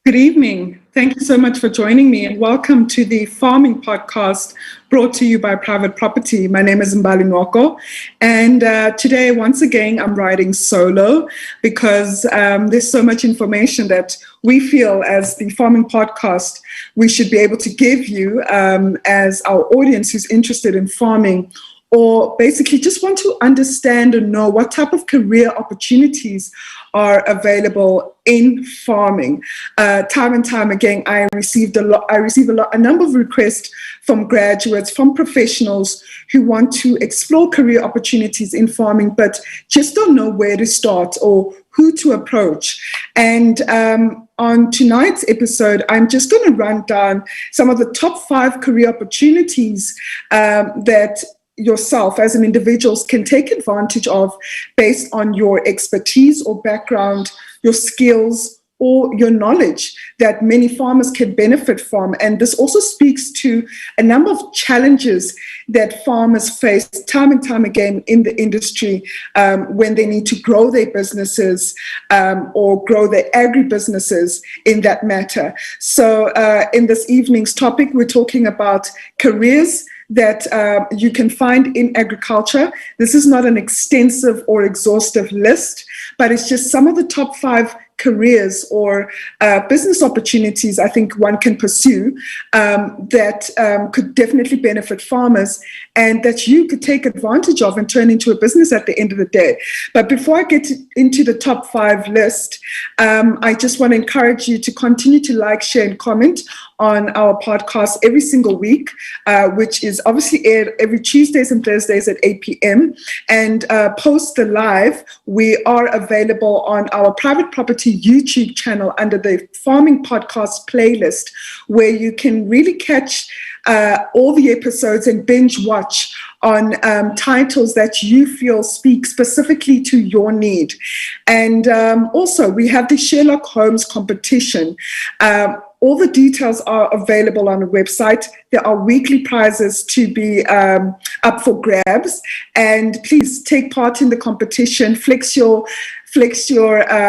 Good evening. Thank you so much for joining me and welcome to the Farming Podcast brought to you by Private Property. My name is Mbali Nwoko and today, once again, I'm riding solo because there's so much information that we feel as the Farming Podcast we should be able to give you as our audience who's interested in farming or basically just want to understand and know what type of career opportunities are available in farming. Time and time again, I receive a number of requests from graduates, from professionals who want to explore career opportunities in farming, but just don't know where to start or who to approach. And on tonight's episode, I'm just going to run down some of the top 5 career opportunities that yourself as an individual can take advantage of based on your expertise or background, your skills or your knowledge that many farmers can benefit from. And this also speaks to a number of challenges that farmers face time and time again in the industry when they need to grow their businesses or grow their agribusinesses in that matter. So in this evening's topic, we're talking about careers that you can find in agriculture. This is not an extensive or exhaustive list, but it's just some of the top 5 careers or business opportunities I think one can pursue that could definitely benefit farmers and that you could take advantage of and turn into a business at the end of the day. But before I get into the top 5 list, I just want to encourage you to continue to like, share, and comment on our podcast every single week, which is obviously aired every Tuesdays and Thursdays at 8 p.m. And post the live, we are available on our Private Property YouTube channel under the Farming Podcast playlist, where you can really catch all the episodes and binge watch on titles that you feel speak specifically to your need. And also, we have the Sherlock Holmes competition. All the details are available on the website. There are weekly prizes to be up for grabs. And please take part in the competition. Flex your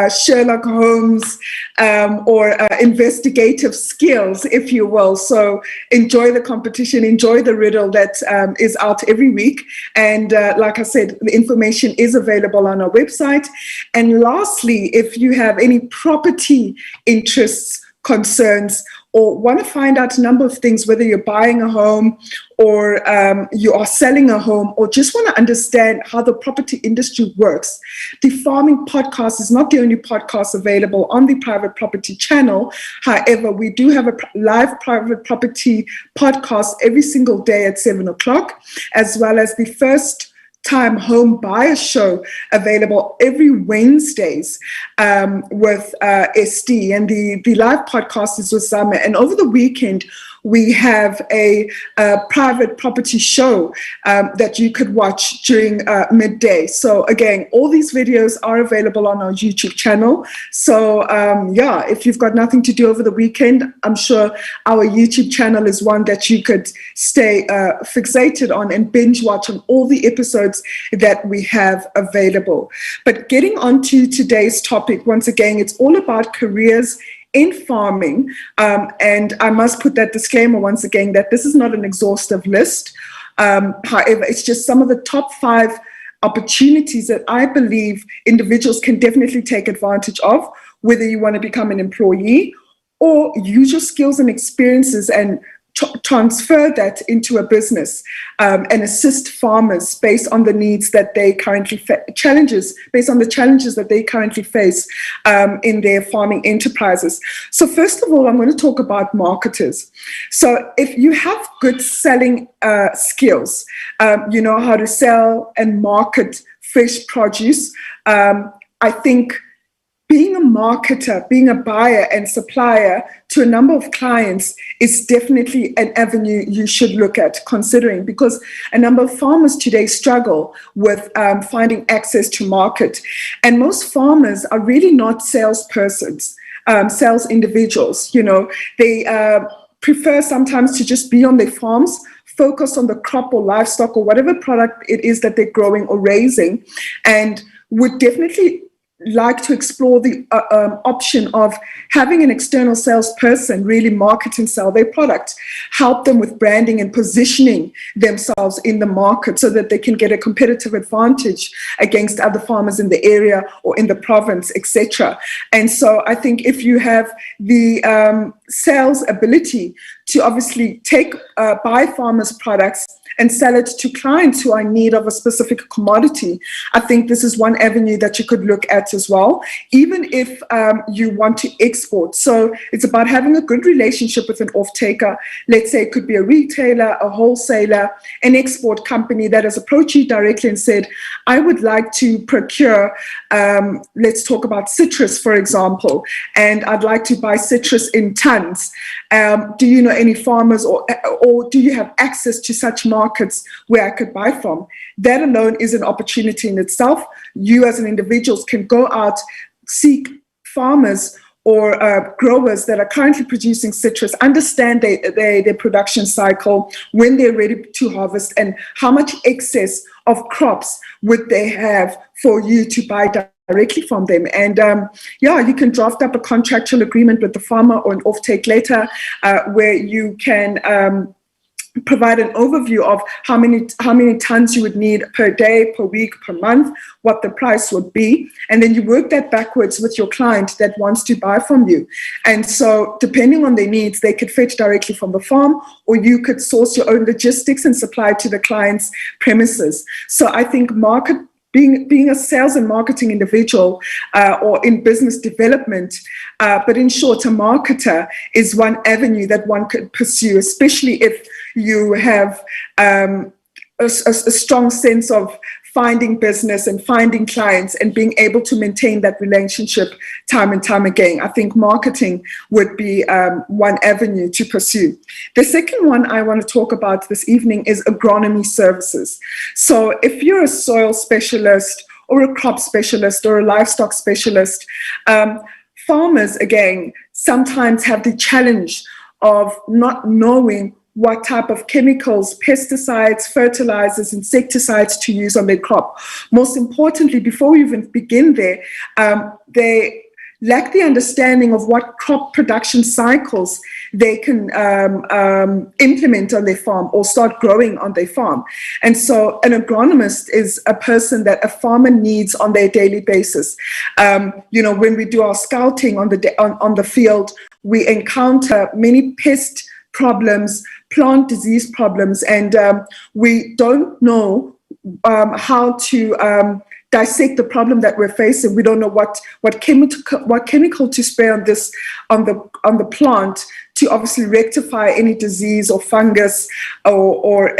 Sherlock Holmes or investigative skills, if you will. So enjoy the competition, enjoy the riddle that is out every week. And like I said, the information is available on our website. And lastly, if you have any property interests, concerns, or want to find out a number of things, whether you're buying a home or you are selling a home, or just want to understand how the property industry works, the Farming Podcast is not the only podcast available on the Private Property channel. However, we do have a live Private Property podcast every single day at 7 o'clock, as well as the first time home buyer show available every Wednesdays with SD, and the live podcast is with Summer. And over the weekend we have a private property show that you could watch during midday. So again, all these videos are available on our YouTube channel. So if you've got nothing to do over the weekend, I'm sure our YouTube channel is one that you could stay fixated on and binge watch on all the episodes that we have available. But getting on to today's topic, once again, it's all about careers in farming, and I must put that disclaimer once again that this is not an exhaustive list. However, it's just some of the top 5 opportunities that I believe individuals can definitely take advantage of, whether you want to become an employee or use your skills and experiences and transfer that into a business and assist farmers based on the needs that they currently based on the challenges that they currently face in their farming enterprises. So first of all, I'm going to talk about marketers. So if you have good selling skills, you know how to sell and market fresh produce, I think being a marketer, being a buyer and supplier to a number of clients is definitely an avenue you should look at considering, because a number of farmers today struggle with finding access to market. And most farmers are really not salespersons, sales individuals. You know, they prefer sometimes to just be on their farms, focus on the crop or livestock or whatever product it is that they're growing or raising, and would definitely like to explore the option of having an external salesperson really market and sell their product, help them with branding and positioning themselves in the market so that they can get a competitive advantage against other farmers in the area or in the province, etc. And so I think if you have the sales ability to obviously buy farmers' products and sell it to clients who are in need of a specific commodity, I think this is one avenue that you could look at as well, even if you want to export. So it's about having a good relationship with an off-taker. Let's say it could be a retailer, a wholesaler, an export company that has approached you directly and said, I would like to procure, let's talk about citrus, for example, and I'd like to buy citrus in tons. Do you know any farmers or do you have access to such markets where I could buy from? That alone is an opportunity in itself. You as an individual can go out, seek farmers or growers that are currently producing citrus, understand their production cycle, when they're ready to harvest, and how much excess of crops would they have for you to buy directly from them. And you can draft up a contractual agreement with the farmer or an offtake letter where you can provide an overview of how many tons you would need per day, per week, per month, what the price would be, and then you work that backwards with your client that wants to buy from you. And so depending on their needs, they could fetch directly from the farm, or you could source your own logistics and supply to the client's premises. So I think being a sales and marketing individual or in business development, but in short, a marketer is one avenue that one could pursue, especially if you have a strong sense of finding business and finding clients and being able to maintain that relationship time and time again. I think marketing would be one avenue to pursue. The second one I want to talk about this evening is agronomy services. So if you're a soil specialist or a crop specialist or a livestock specialist, farmers, again, sometimes have the challenge of not knowing what type of chemicals, pesticides, fertilizers, insecticides to use on their crop. Most importantly, before we even begin there, they lack the understanding of what crop production cycles they can implement on their farm or start growing on their farm. And so an agronomist is a person that a farmer needs on their daily basis. When we do our scouting on the field, we encounter many pest problems, plant disease problems, and we don't know how to dissect the problem that we're facing. We don't know what chemical to spray on the plant to obviously rectify any disease or fungus or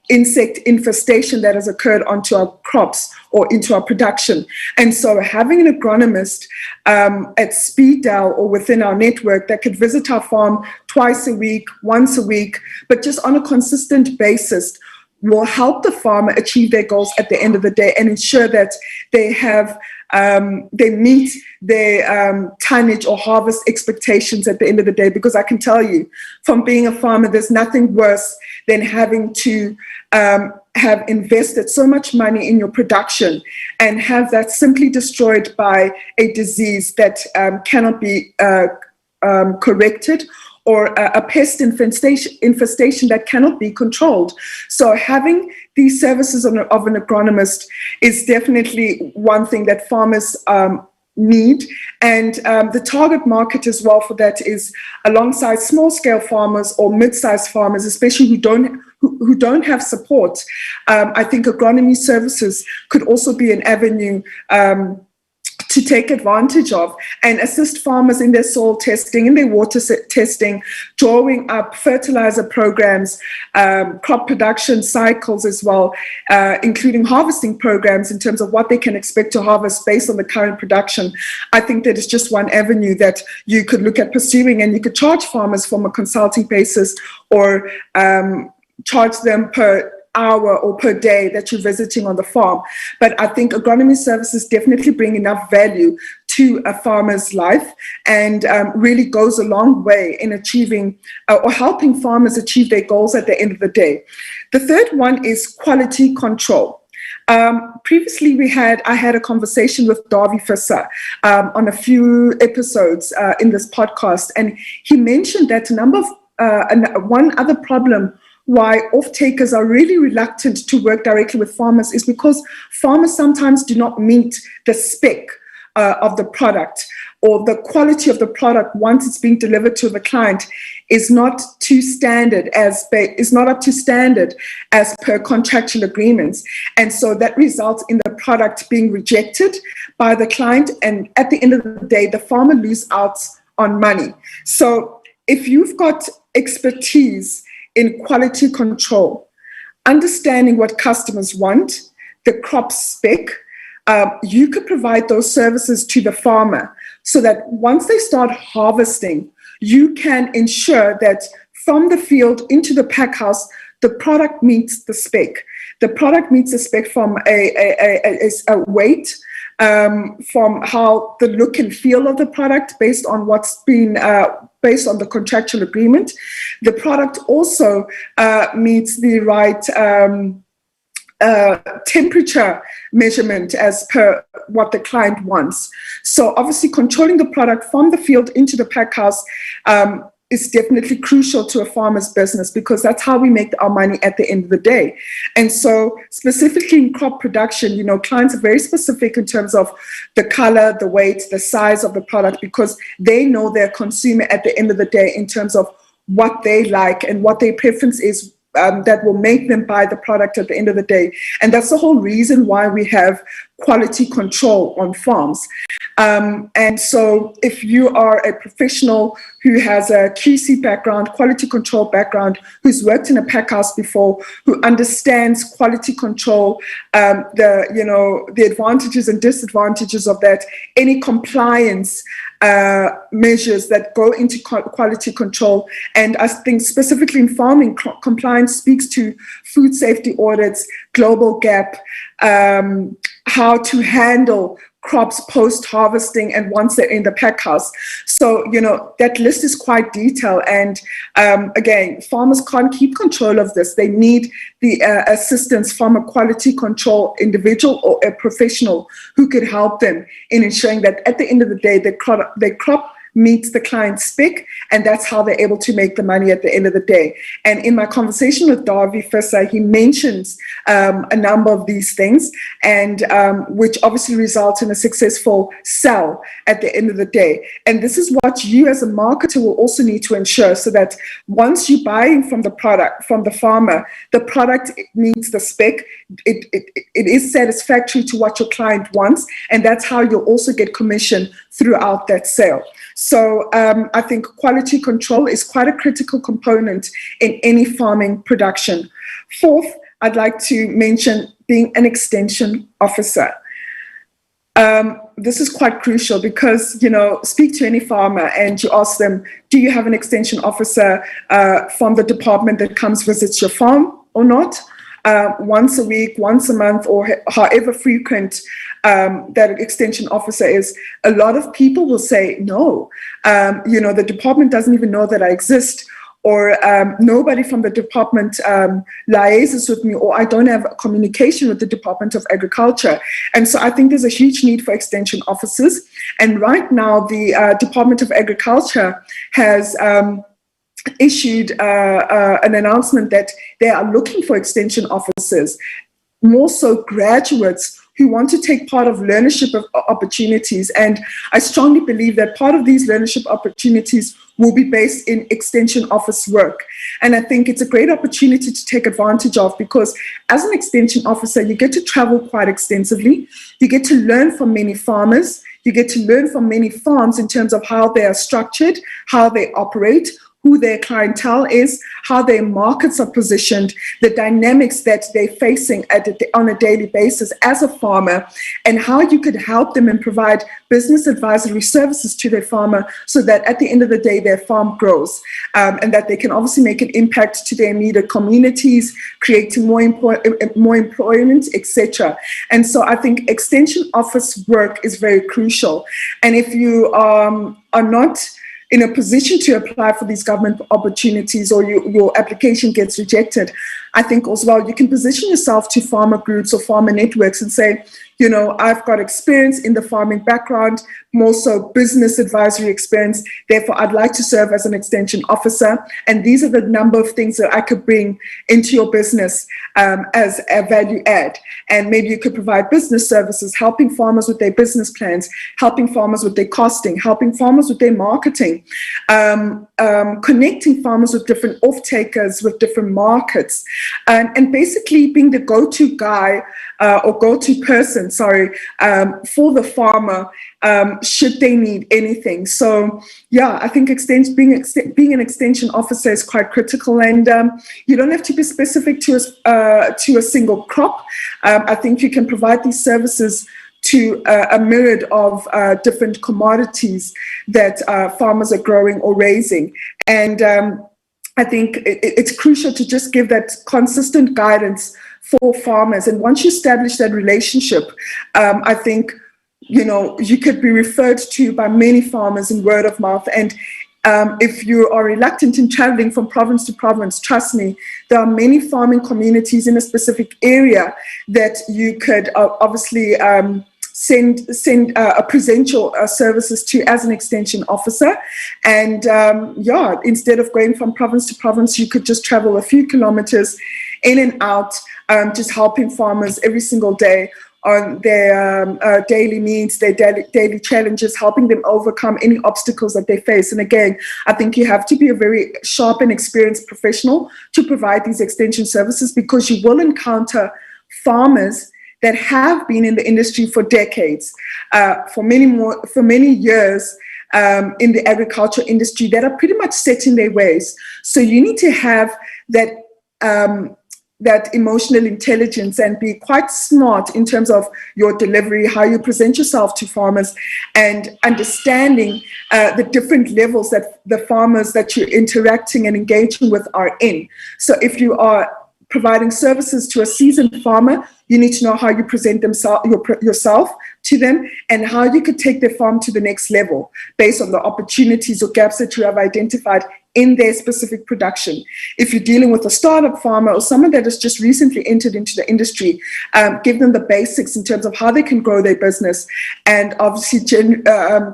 insect infestation that has occurred onto our crops or into our production. And so having an agronomist at speed dial or within our network that could visit our farm twice a week, once a week, but just on a consistent basis, will help the farmer achieve their goals at the end of the day and ensure that they have they meet their tonnage or harvest expectations at the end of the day. Because I can tell you, from being a farmer, there's nothing worse than having to have invested so much money in your production and have that simply destroyed by a disease that cannot be corrected, or a pest infestation that cannot be controlled. So having these services of an agronomist is definitely one thing that farmers need. And the target market as well for that is alongside small-scale farmers or mid-sized farmers, especially who don't have support. I think agronomy services could also be an avenue to take advantage of and assist farmers in their soil testing, in their water testing, drawing up fertilizer programs, crop production cycles as well, including harvesting programs in terms of what they can expect to harvest based on the current production. I think that is just one avenue that you could look at pursuing, and you could charge farmers from a consulting basis or charge them per hour or per day that you're visiting on the farm. But I think agronomy services definitely bring enough value to a farmer's life and really goes a long way in achieving or helping farmers achieve their goals at the end of the day. The third one is quality control. Previously, I had a conversation with Davi Visser on a few episodes in this podcast, and he mentioned that one other problem why off-takers are really reluctant to work directly with farmers is because farmers sometimes do not meet the spec of the product, or the quality of the product once it's being delivered to the client is not up to standard as per contractual agreements. And so that results in the product being rejected by the client. And at the end of the day, the farmer loses out on money. So if you've got expertise in quality control, understanding what customers want, the crop spec, you could provide those services to the farmer so that once they start harvesting, you can ensure that from the field into the pack house, the product meets the spec. The product meets the spec from a weight, from how the look and feel of the product based on what's been based on the contractual agreement. The product also meets the right temperature measurement as per what the client wants. So obviously controlling the product from the field into the pack house is definitely crucial to a farmer's business, because that's how we make our money at the end of the day. And so specifically in crop production, clients are very specific in terms of the color, the weight, the size of the product, because they know their consumer at the end of the day in terms of what they like and what their preference is, that will make them buy the product at the end of the day. And that's the whole reason why we have quality control on farms. And so if you are a professional who has a QC background, quality control background, who's worked in a pack house before, who understands quality control, the advantages and disadvantages of that, any compliance measures that go into quality control. And I think specifically in farming, compliance speaks to food safety audits, global gap, how to handle crops post-harvesting and once they're in the pack house. So, that list is quite detailed. And again, farmers can't keep control of this. They need the assistance from a quality control individual or a professional who could help them in ensuring that at the end of the day, their crop meets the client's spec, and that's how they're able to make the money at the end of the day. And in my conversation with Davi Visser, he mentions a number of these things, and which obviously results in a successful sell at the end of the day. And this is what you as a marketer will also need to ensure, so that once you're buying from the farmer, the product meets the spec, it is satisfactory to what your client wants, and that's how you'll also get commission throughout that sale. So I think quality control is quite a critical component in any farming production. Fourth, I'd like to mention being an extension officer. This is quite crucial because, speak to any farmer and you ask them, do you have an extension officer from the department that comes visits your farm or not? Once a week, once a month, or however frequent that extension officer is, a lot of people will say no. The department doesn't even know that I exist, or nobody from the department liaises with me, or I don't have communication with the Department of Agriculture. And so I think there's a huge need for extension officers. And right now, the Department of Agriculture has issued an announcement that they are looking for extension officers, more so graduates who want to take part of learnership of opportunities. And I strongly believe that part of these learnership opportunities will be based in extension office work. And I think it's a great opportunity to take advantage of, because as an extension officer, you get to travel quite extensively. You get to learn from many farmers. You get to learn from many farms in terms of how they are structured, how they operate, who their clientele is, how their markets are positioned, the dynamics that they're facing on a daily basis as a farmer, and how you could help them and provide business advisory services to their farmer so that at the end of the day, their farm grows, and that they can obviously make an impact to their immediate communities, creating more employment, etc. And so I think extension office work is very crucial. And if you are not in a position to apply for these government opportunities, or your application gets rejected, I think as well, you can position yourself to farmer groups or farmer networks and say, I've got experience in the farming background, more so business advisory experience. Therefore, I'd like to serve as an extension officer. And these are the number of things that I could bring into your business as a value add. And maybe you could provide business services, helping farmers with their business plans, helping farmers with their costing, helping farmers with their marketing, connecting farmers with different off-takers, with different markets, and basically being the go-to guy or go-to person, for the farmer should they need anything. So yeah, I think being an extension officer is quite critical, and you don't have to be specific to a single crop. I think you can provide these services to a myriad of different commodities that farmers are growing or raising. And I think it's crucial to just give that consistent guidance for farmers. And once you establish that relationship, I think, you could be referred to by many farmers in word of mouth. And if you are reluctant in traveling from province to province, trust me, there are many farming communities in a specific area that you could obviously present your services to as an extension officer. And instead of going from province to province, you could just travel a few kilometers in and out, just helping farmers every single day on their daily needs, their daily challenges, helping them overcome any obstacles that they face. And again, I think you have to be a very sharp and experienced professional to provide these extension services, because you will encounter farmers that have been in the industry for decades, for many years in the agriculture industry, that are pretty much set in their ways. So you need to have that emotional intelligence and be quite smart in terms of your delivery, how you present yourself to farmers, and understanding the different levels that the farmers that you're interacting and engaging with are in. So if you are providing services to a seasoned farmer, you need to know how you present yourself to them, and how you could take their farm to the next level based on the opportunities or gaps that you have identified in their specific production. If you're dealing with a startup farmer or someone that has just recently entered into the industry, give them the basics in terms of how they can grow their business, and obviously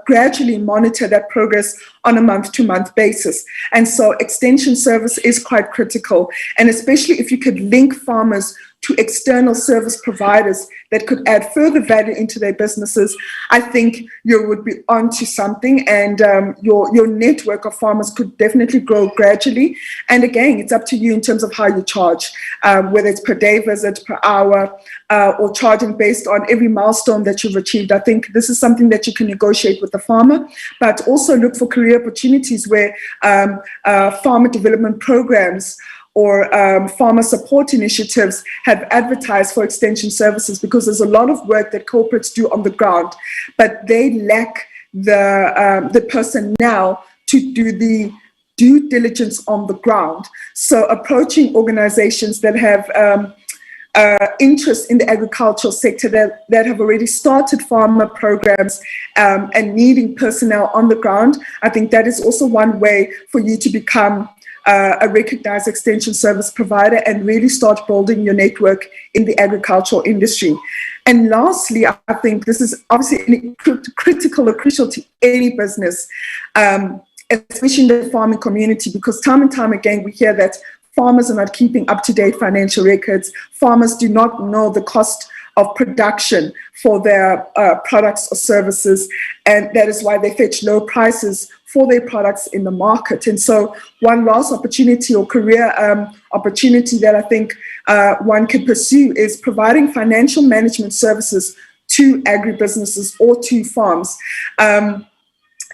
gradually monitor that progress on a month-to-month basis. And so extension service is quite critical, and especially if you could link farmers to external service providers that could add further value into their businesses, I think you would be onto something, and your network of farmers could definitely grow gradually. And again, it's up to you in terms of how you charge, whether it's per day visit, per hour, or charging based on every milestone that you've achieved. I think this is something that you can negotiate with the farmer, but also look for career opportunities where farmer development programs or farmer support initiatives have advertised for extension services, because there's a lot of work that corporates do on the ground, but they lack the personnel to do the due diligence on the ground. So approaching organizations that have interest in the agricultural sector, that have already started farmer programs and needing personnel on the ground, I think that is also one way for you to become a recognized extension service provider and really start building your network in the agricultural industry. And lastly, I think this is obviously critical or crucial to any business, especially in the farming community, because time and time again we hear that farmers are not keeping up-to-date financial records. Farmers do not know the cost of production for their products or services, and that is why they fetch low prices for their products in the market. And so one last opportunity or career opportunity that I think one can pursue is providing financial management services to agribusinesses or to farms.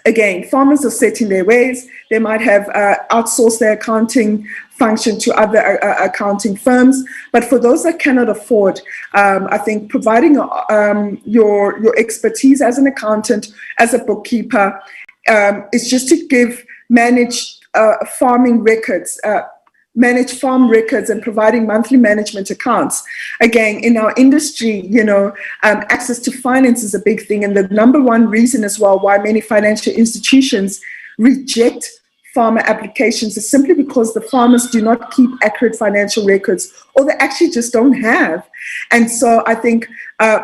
Again, farmers are set in their ways. They might have outsourced their accounting function to other accounting firms. But for those that cannot afford, I think providing your expertise as an accountant, as a bookkeeper, is just to manage farming records, manage farm records, and providing monthly management accounts. Again, in our industry, access to finance is a big thing. And the number one reason as well why many financial institutions reject farmer applications is simply because the farmers do not keep accurate financial records, or they actually just don't have. And so I think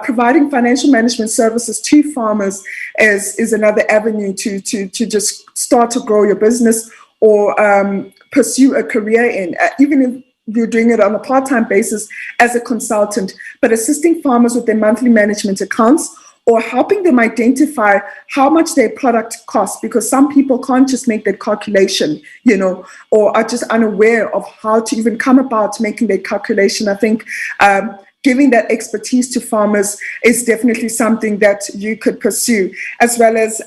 providing financial management services to farmers is another avenue to just start to grow your business or pursue a career in, even if you're doing it on a part-time basis as a consultant, but assisting farmers with their monthly management accounts, or helping them identify how much their product costs, because some people can't just make that calculation, or are just unaware of how to even come about making that calculation. I think giving that expertise to farmers is definitely something that you could pursue, as well as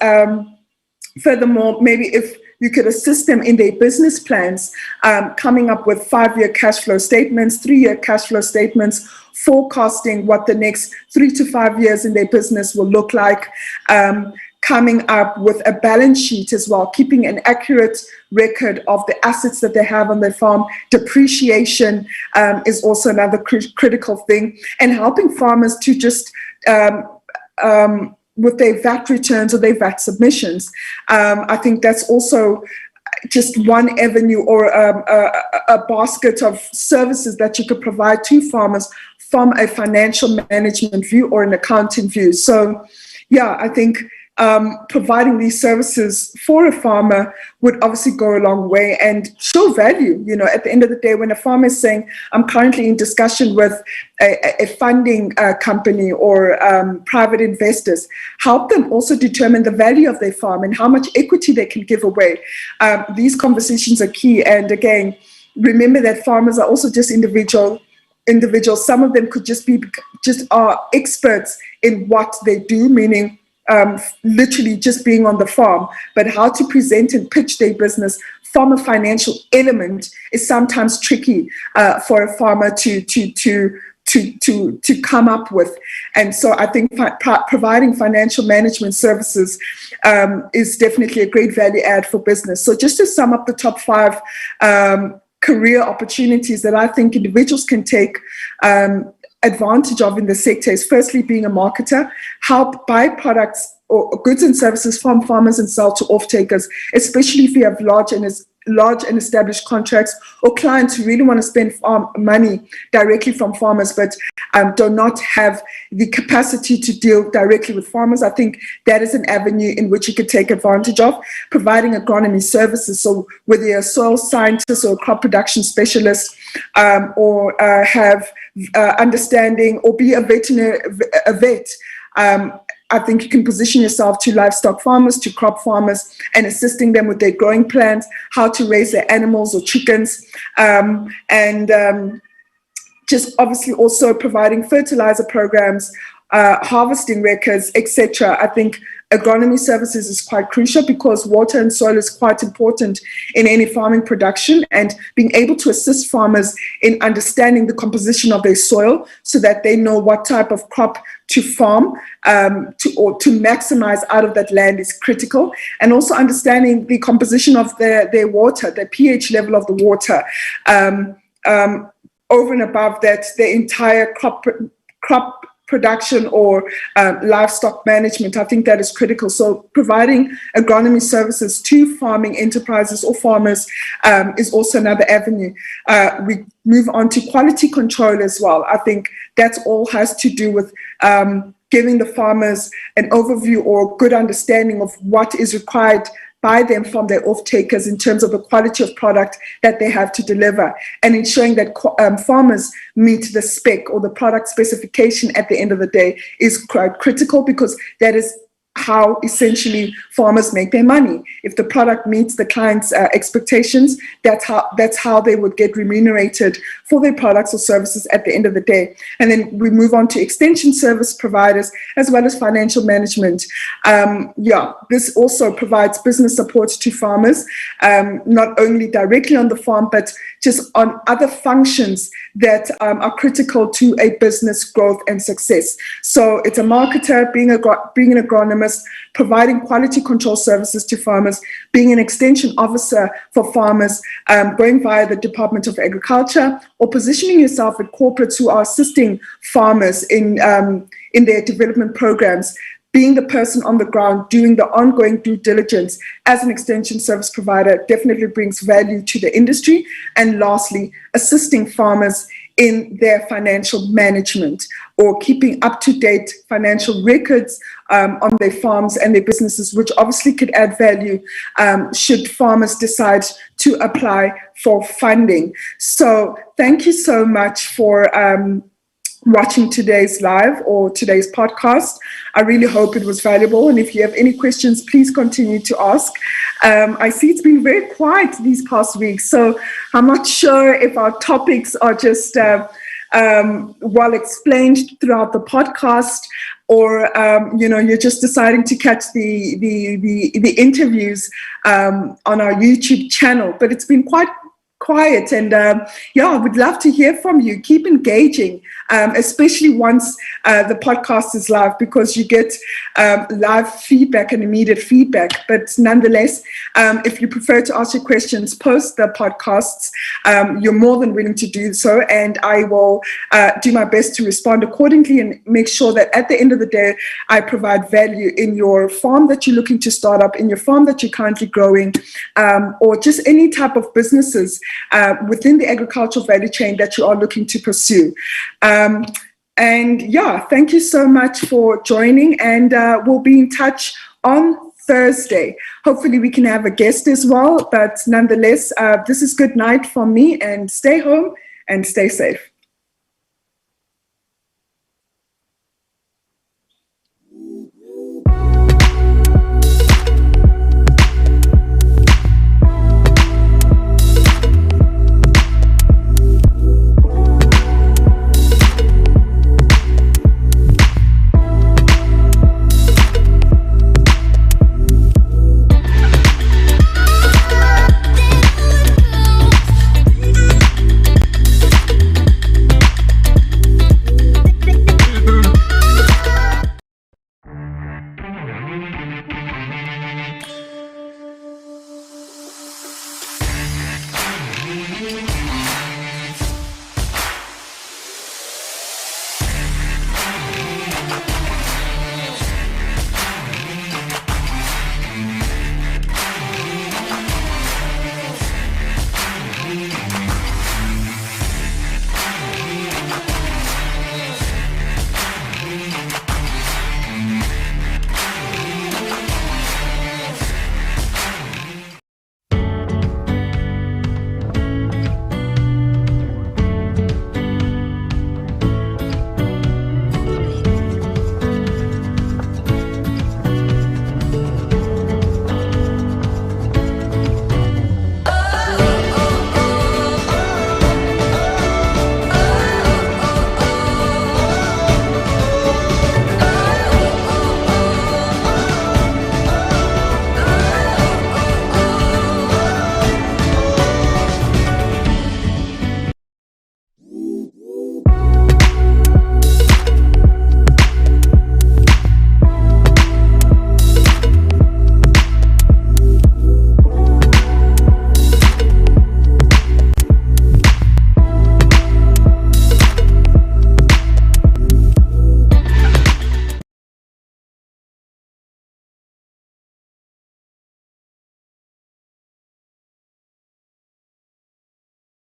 furthermore, maybe if you could assist them in their business plans, coming up with 5-year cash flow statements, 3-year cash flow statements, forecasting what the next 3 to 5 years in their business will look like, coming up with a balance sheet as well, keeping an accurate record of the assets that they have on their farm. Depreciation is also another critical thing, and helping farmers to just with their VAT returns or their VAT submissions. I think that's also just one avenue or a basket of services that you could provide to farmers from a financial management view or an accounting view. So, yeah, I think providing these services for a farmer would obviously go a long way and show value. At the end of the day, when a farmer is saying, I'm currently in discussion with a funding company or private investors, help them also determine the value of their farm and how much equity they can give away. These conversations are key. And again, remember that farmers are also just individuals. Some of them could just are experts in what they do, meaning literally just being on the farm, but how to present and pitch their business from a financial element is sometimes tricky for a farmer to come up with. And so I think providing financial management services is definitely a great value add for business. So just to sum up the top 5 career opportunities that I think individuals can take advantage of in the sector is, firstly, being a marketer, help buy products or goods and services from farmers and sell to off-takers, especially if you have large and established contracts, or clients who really want to spend money directly from farmers but do not have the capacity to deal directly with farmers. I think that is an avenue in which you could take advantage of. Providing agronomy services, so whether you're a soil scientist or a crop production specialist, or have understanding or be a vet, I think you can position yourself to livestock farmers, to crop farmers, and assisting them with their growing plans, how to raise their animals or chickens, and just obviously also providing fertilizer programs, harvesting records, etc. I think agronomy services is quite crucial because water and soil is quite important in any farming production, and being able to assist farmers in understanding the composition of their soil so that they know what type of crop to farm to maximize out of that land is critical. And also understanding the composition of their water, the pH level of the water, over and above that, the entire crop production or livestock management. I think that is critical. So providing agronomy services to farming enterprises or farmers is also another avenue. We move on to quality control as well. I think that all has to do with giving the farmers an overview or good understanding of what is required by them from their off-takers in terms of the quality of product that they have to deliver, and ensuring that farmers meet the spec or the product specification at the end of the day is quite critical, because that is how essentially farmers make their money. If the product meets the client's expectations, that's how they would get remunerated for their products or services at the end of the day. And then we move on to extension service providers as well as financial management. This also provides business support to farmers, not only directly on the farm, but just on other functions that are critical to a business growth and success. So it's a marketer, being an agronomist, providing quality control services to farmers, being an extension officer for farmers, going via the Department of Agriculture, or positioning yourself at corporates who are assisting farmers in their development programs, being the person on the ground, doing the ongoing due diligence as an extension service provider definitely brings value to the industry. And lastly, assisting farmers in their financial management or keeping up-to-date financial records on their farms and their businesses, which obviously could add value should farmers decide to apply for funding. So thank you so much for watching today's live or today's podcast. I really hope it was valuable. And if you have any questions, please continue to ask. I see it's been very quiet these past weeks, so I'm not sure if our topics are just well explained throughout the podcast, or you're just deciding to catch the interviews on our YouTube channel. But it's been quite quiet, and I would love to hear from you. Keep engaging, especially once the podcast is live, because you get live feedback and immediate feedback. But nonetheless, if you prefer to ask your questions post the podcasts, you're more than willing to do so, and I will do my best to respond accordingly and make sure that at the end of the day, I provide value in your farm that you're looking to start up, in your farm that you're currently growing, or just any type of businesses within the agricultural value chain that you are looking to pursue. Thank you so much for joining, and we'll be in touch on Thursday. Hopefully we can have a guest as well, but nonetheless, this is good night from me, and stay home and stay safe.